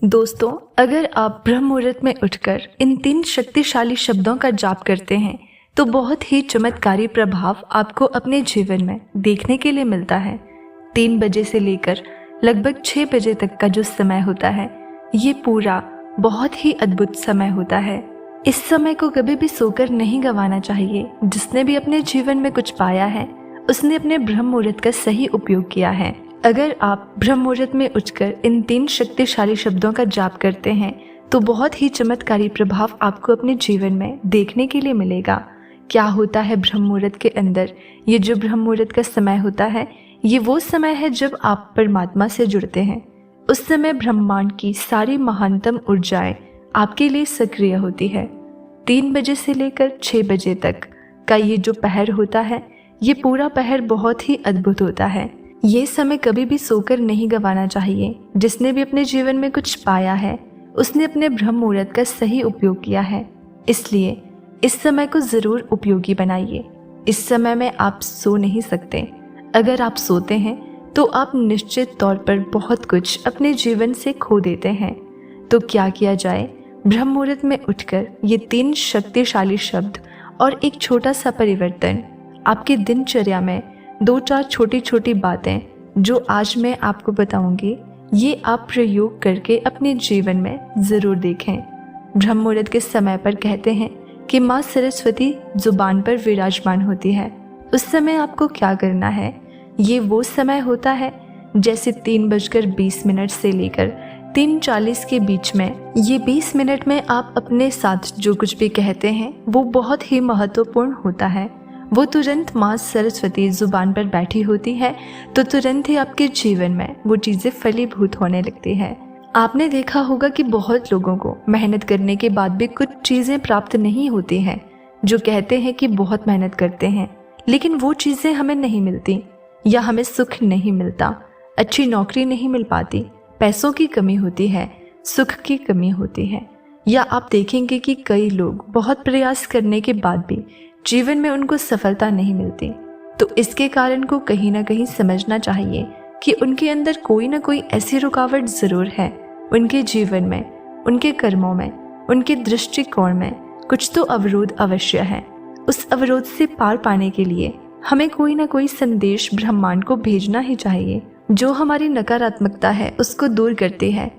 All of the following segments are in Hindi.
दोस्तों, अगर आप ब्रह्म मुहूर्त में उठकर इन 3 शक्तिशाली शब्दों का जाप करते हैं तो बहुत ही चमत्कारी प्रभाव आपको अपने जीवन में देखने के लिए मिलता है। 3 बजे से लेकर लगभग 6 बजे तक का जो समय होता है, ये पूरा बहुत ही अद्भुत समय होता है। इस समय को कभी भी सोकर नहीं गंवाना चाहिए। जिसने भी अपने जीवन में कुछ पाया है, उसने अपने ब्रह्म मुहूर्त का सही उपयोग किया है। अगर आप ब्रह्म मुहूर्त में उठकर इन 3 शक्तिशाली शब्दों का जाप करते हैं तो बहुत ही चमत्कारी प्रभाव आपको अपने जीवन में देखने के लिए मिलेगा। क्या होता है ब्रह्म मुहूर्त के अंदर? ये जो ब्रह्म मुहूर्त का समय होता है, ये वो समय है जब आप परमात्मा से जुड़ते हैं। उस समय ब्रह्मांड की सारी महानतम ऊर्जाएं आपके लिए सक्रिय होती है। 3 बजे से लेकर 6 बजे तक का ये जो पहर होता है, ये पूरा पहर बहुत ही अद्भुत होता है। ये समय कभी भी सोकर नहीं गंवाना चाहिए। जिसने भी अपने जीवन में कुछ पाया है, उसने अपने ब्रह्म मुहूर्त का सही उपयोग किया है। इसलिए इस समय को ज़रूर उपयोगी बनाइए। इस समय में आप सो नहीं सकते। अगर आप सोते हैं तो आप निश्चित तौर पर बहुत कुछ अपने जीवन से खो देते हैं। तो क्या किया जाए? ब्रह्म मुहूर्त में उठकर ये 3 शक्तिशाली शब्द और एक छोटा सा परिवर्तन आपकी दिनचर्या में 2-4 छोटी छोटी बातें जो आज मैं आपको बताऊंगी, ये आप प्रयोग करके अपने जीवन में ज़रूर देखें। ब्रह्म मुहूर्त के समय पर कहते हैं कि माँ सरस्वती जुबान पर विराजमान होती है। उस समय आपको क्या करना है? ये वो समय होता है जैसे 3:20 से लेकर 3:40 के बीच में। ये 20 मिनट में आप अपने साथ जो कुछ भी कहते हैं वो बहुत ही महत्वपूर्ण होता है। वो तुरंत माँ सरस्वती जुबान पर बैठी होती है तो तुरंत ही आपके जीवन में वो चीज़ें फलीभूत होने लगती है। आपने देखा होगा कि बहुत लोगों को मेहनत करने के बाद भी कुछ चीज़ें प्राप्त नहीं होती हैं। जो कहते हैं कि बहुत मेहनत करते हैं, लेकिन वो चीज़ें हमें नहीं मिलती, या हमें सुख नहीं मिलता, अच्छी नौकरी नहीं मिल पाती, पैसों की कमी होती है, सुख की कमी होती है। या आप देखेंगे कि कई लोग बहुत प्रयास करने के बाद भी जीवन में उनको सफलता नहीं मिलती। तो इसके कारण को कहीं ना कहीं समझना चाहिए कि उनके अंदर कोई ना कोई ऐसी रुकावट ज़रूर है। उनके जीवन में, उनके कर्मों में, उनके दृष्टिकोण में कुछ तो अवरोध अवश्य है। उस अवरोध से पार पाने के लिए हमें कोई ना कोई संदेश ब्रह्मांड को भेजना ही चाहिए, जो हमारी नकारात्मकता है उसको दूर करती है।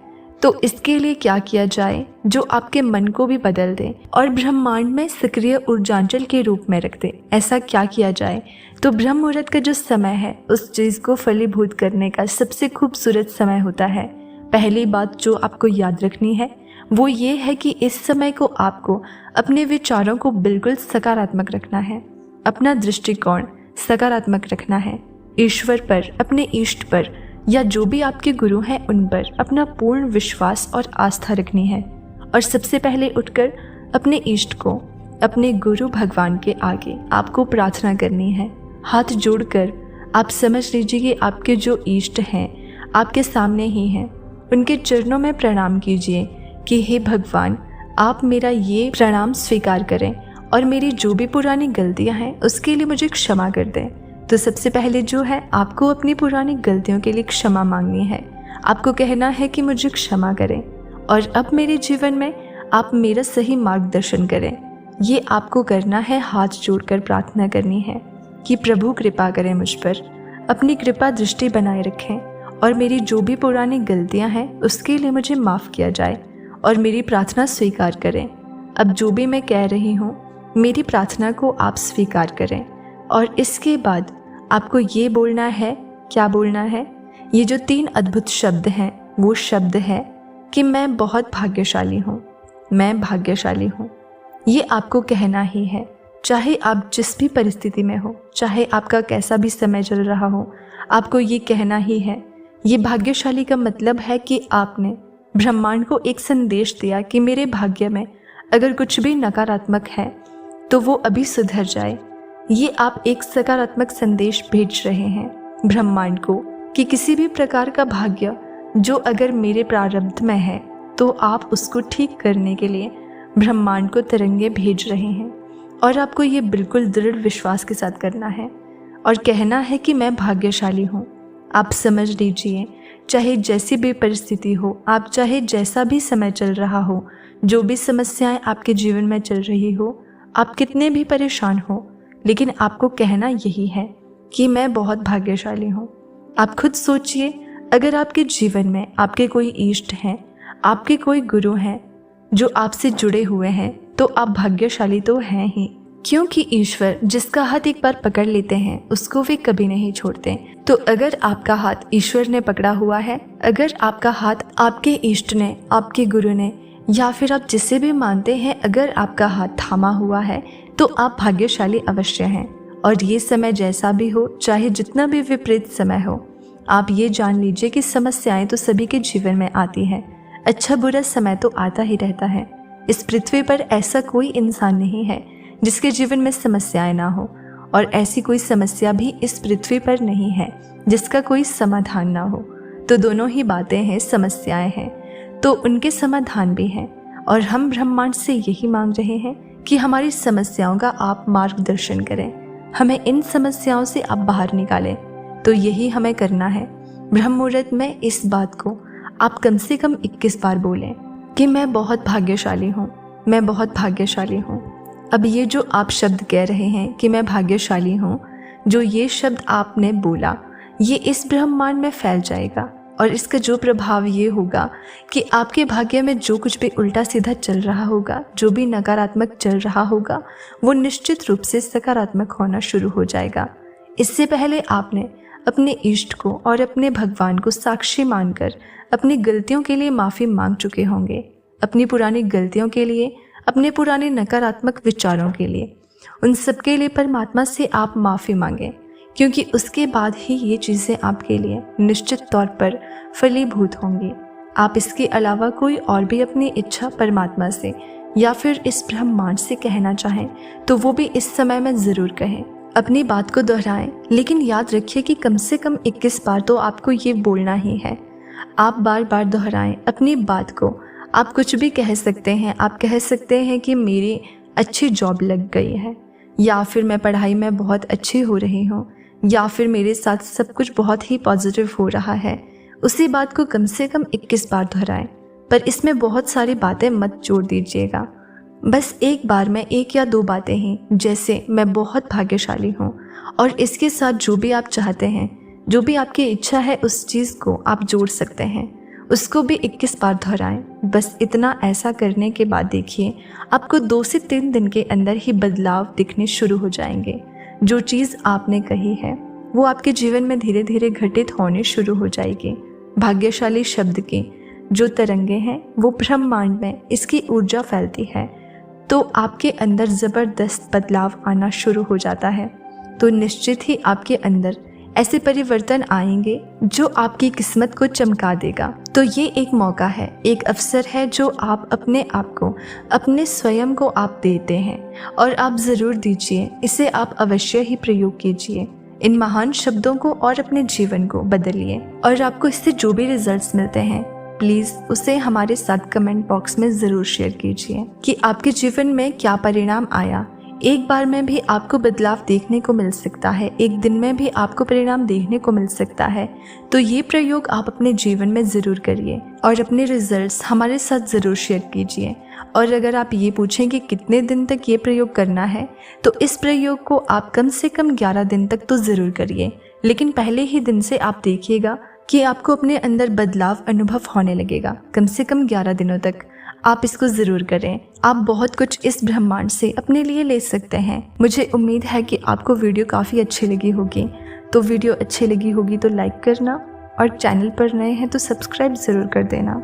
तो इसके लिए क्या किया जाए? जो आपके मन को भी बदल दे और ब्रह्मांड में सक्रिय ऊर्जांचल के रूप में रख दे। ऐसा क्या किया जाए? तो ब्रह्म मुहूर्त का जो समय है, उस चीज़ को फलीभूत करने का सबसे खूबसूरत समय होता है। पहली बात जो आपको याद रखनी है वो ये है कि इस समय को आपको अपने विचारों को बिल्कुल सकारात्मक रखना है। अपना दृष्टिकोण सकारात्मक रखना है। ईश्वर पर, अपने इष्ट पर, या जो भी आपके गुरु हैं उन पर अपना पूर्ण विश्वास और आस्था रखनी है। और सबसे पहले उठकर अपने इष्ट को, अपने गुरु भगवान के आगे आपको प्रार्थना करनी है। हाथ जोड़कर आप समझ लीजिए कि आपके जो इष्ट हैं आपके सामने ही हैं। उनके चरणों में प्रणाम कीजिए कि हे भगवान, आप मेरा ये प्रणाम स्वीकार करें और मेरी जो भी पुरानी गलतियां हैं उसके लिए मुझे क्षमा कर दें। तो सबसे पहले जो है, आपको अपनी पुरानी गलतियों के लिए क्षमा मांगनी है। आपको कहना है कि मुझे क्षमा करें और अब मेरे जीवन में आप मेरा सही मार्गदर्शन करें। ये आपको करना है, हाथ जोड़कर प्रार्थना करनी है कि प्रभु कृपा करें मुझ पर, अपनी कृपा दृष्टि बनाए रखें और मेरी जो भी पुरानी गलतियां हैं उसके लिए मुझे माफ़ किया जाए और मेरी प्रार्थना स्वीकार करें। अब जो भी मैं कह रही हूँ, मेरी प्रार्थना को आप स्वीकार करें। और इसके बाद आपको ये बोलना है, क्या बोलना है? ये जो 3 अद्भुत शब्द हैं वो शब्द है कि मैं बहुत भाग्यशाली हूँ, मैं भाग्यशाली हूँ। ये आपको कहना ही है, चाहे आप जिस भी परिस्थिति में हो, चाहे आपका कैसा भी समय चल रहा हो, आपको ये कहना ही है। ये भाग्यशाली का मतलब है कि आपने ब्रह्मांड को एक संदेश दिया कि मेरे भाग्य में अगर कुछ भी नकारात्मक है तो वो अभी सुधर जाए। ये आप एक सकारात्मक संदेश भेज रहे हैं ब्रह्मांड को कि किसी भी प्रकार का भाग्य जो अगर मेरे प्रारब्ध में है तो आप उसको ठीक करने के लिए ब्रह्मांड को तरंगे भेज रहे हैं। और आपको ये बिल्कुल दृढ़ विश्वास के साथ करना है और कहना है कि मैं भाग्यशाली हूँ। आप समझ लीजिए चाहे जैसी भी परिस्थिति हो, आप चाहे जैसा भी समय चल रहा हो, जो भी समस्याएं आपके जीवन में चल रही हो, आप कितने भी परेशान हो, लेकिन आपको कहना यही है कि मैं बहुत भाग्यशाली हूँ। आप खुद सोचिए, अगर आपके जीवन में आपके कोई इष्ट हैं, आपके कोई गुरु हैं जो आपसे जुड़े हुए हैं, तो आप भाग्यशाली तो हैं ही, क्योंकि ईश्वर जिसका हाथ एक बार पकड़ लेते हैं उसको वे कभी नहीं छोड़ते। तो अगर आपका हाथ ईश्वर ने पकड़ा हुआ है, अगर आपका हाथ आपके इष्ट ने, आपके गुरु ने, या फिर आप जिसे भी मानते हैं, अगर आपका हाथ थामा हुआ है, तो आप भाग्यशाली अवश्य हैं। और ये समय जैसा भी हो, चाहे जितना भी विपरीत समय हो, आप ये जान लीजिए कि समस्याएं तो सभी के जीवन में आती हैं। अच्छा बुरा समय तो आता ही रहता है। इस पृथ्वी पर ऐसा कोई इंसान नहीं है जिसके जीवन में समस्याएं ना हो, और ऐसी कोई समस्या भी इस पृथ्वी पर नहीं है जिसका कोई समाधान ना हो। तो दोनों ही बातें हैं, समस्याएं हैं तो उनके समाधान भी हैं। और हम ब्रह्मांड से यही मांग रहे हैं कि हमारी समस्याओं का आप मार्गदर्शन करें, हमें इन समस्याओं से आप बाहर निकालें। तो यही हमें करना है। ब्रह्म मुहूर्त में इस बात को आप कम से कम 21 बार बोलें कि मैं बहुत भाग्यशाली हूँ, मैं बहुत भाग्यशाली हूँ। अब ये जो आप शब्द कह रहे हैं कि मैं भाग्यशाली हूँ, जो ये शब्द आपने बोला, ये इस ब्रह्मांड में फैल जाएगा। और इसका जो प्रभाव ये होगा कि आपके भाग्य में जो कुछ भी उल्टा सीधा चल रहा होगा, जो भी नकारात्मक चल रहा होगा, वो निश्चित रूप से सकारात्मक होना शुरू हो जाएगा। इससे पहले आपने अपने इष्ट को और अपने भगवान को साक्षी मानकर अपनी गलतियों के लिए माफ़ी मांग चुके होंगे, अपनी पुरानी गलतियों के लिए, अपने पुराने नकारात्मक विचारों के लिए, उन सब के लिए परमात्मा से आप माफ़ी मांगें, क्योंकि उसके बाद ही ये चीज़ें आपके लिए निश्चित तौर पर फलीभूत होंगी। आप इसके अलावा कोई और भी अपनी इच्छा परमात्मा से या फिर इस ब्रह्मांड से कहना चाहें तो वो भी इस समय में ज़रूर कहें, अपनी बात को दोहराएं। लेकिन याद रखिए कि कम से कम 21 बार तो आपको ये बोलना ही है। आप बार बार दोहराएं अपनी बात को। आप कुछ भी कह सकते हैं। आप कह सकते हैं कि मेरी अच्छी जॉब लग गई है, या फिर मैं पढ़ाई में बहुत अच्छी हो रही हूँ, या फिर मेरे साथ सब कुछ बहुत ही पॉजिटिव हो रहा है। उसी बात को कम से कम 21 बार दोहराएं, पर इसमें बहुत सारी बातें मत जोड़ दीजिएगा। बस एक बार में 1 या 2 बातें ही, जैसे मैं बहुत भाग्यशाली हूँ, और इसके साथ जो भी आप चाहते हैं, जो भी आपकी इच्छा है, उस चीज़ को आप जोड़ सकते हैं। उसको भी 21 बार दोहराएं। बस इतना ऐसा करने के बाद देखिए आपको 2 से 3 दिन के अंदर ही बदलाव दिखने शुरू हो जाएंगे। जो चीज़ आपने कही है वो आपके जीवन में धीरे धीरे घटित होने शुरू हो जाएगी। भाग्यशाली शब्द की जो तरंगे हैं वो ब्रह्मांड में इसकी ऊर्जा फैलती है, तो आपके अंदर ज़बरदस्त बदलाव आना शुरू हो जाता है। तो निश्चित ही आपके अंदर ऐसे परिवर्तन आएंगे जो आपकी किस्मत को चमका देगा। तो ये एक मौका है, एक अवसर है जो आप अपने आप को, अपने स्वयं को आप देते हैं, और आप ज़रूर दीजिए। इसे आप अवश्य ही प्रयोग कीजिए, इन महान शब्दों को, और अपने जीवन को बदलिए। और आपको इससे जो भी रिजल्ट्स मिलते हैं, प्लीज़ उसे हमारे साथ कमेंट बॉक्स में ज़रूर शेयर कीजिए कि आपके जीवन में क्या परिणाम आया। एक बार में भी आपको बदलाव देखने को मिल सकता है, एक दिन में भी आपको परिणाम देखने को मिल सकता है। तो ये प्रयोग आप अपने जीवन में ज़रूर करिए और अपने रिजल्ट्स हमारे साथ ज़रूर शेयर कीजिए। और अगर आप ये पूछें कि कितने दिन तक ये प्रयोग करना है, तो इस प्रयोग को आप कम से कम 11 दिन तक तो ज़रूर करिए। लेकिन पहले ही दिन से आप देखिएगा कि आपको अपने अंदर बदलाव अनुभव होने लगेगा। कम से कम 11 दिनों तक आप इसको ज़रूर करें। आप बहुत कुछ इस ब्रह्मांड से अपने लिए ले सकते हैं। मुझे उम्मीद है कि आपको वीडियो काफ़ी अच्छी लगी होगी। तो वीडियो अच्छी लगी होगी तो लाइक करना, और चैनल पर नए हैं तो सब्सक्राइब ज़रूर कर देना।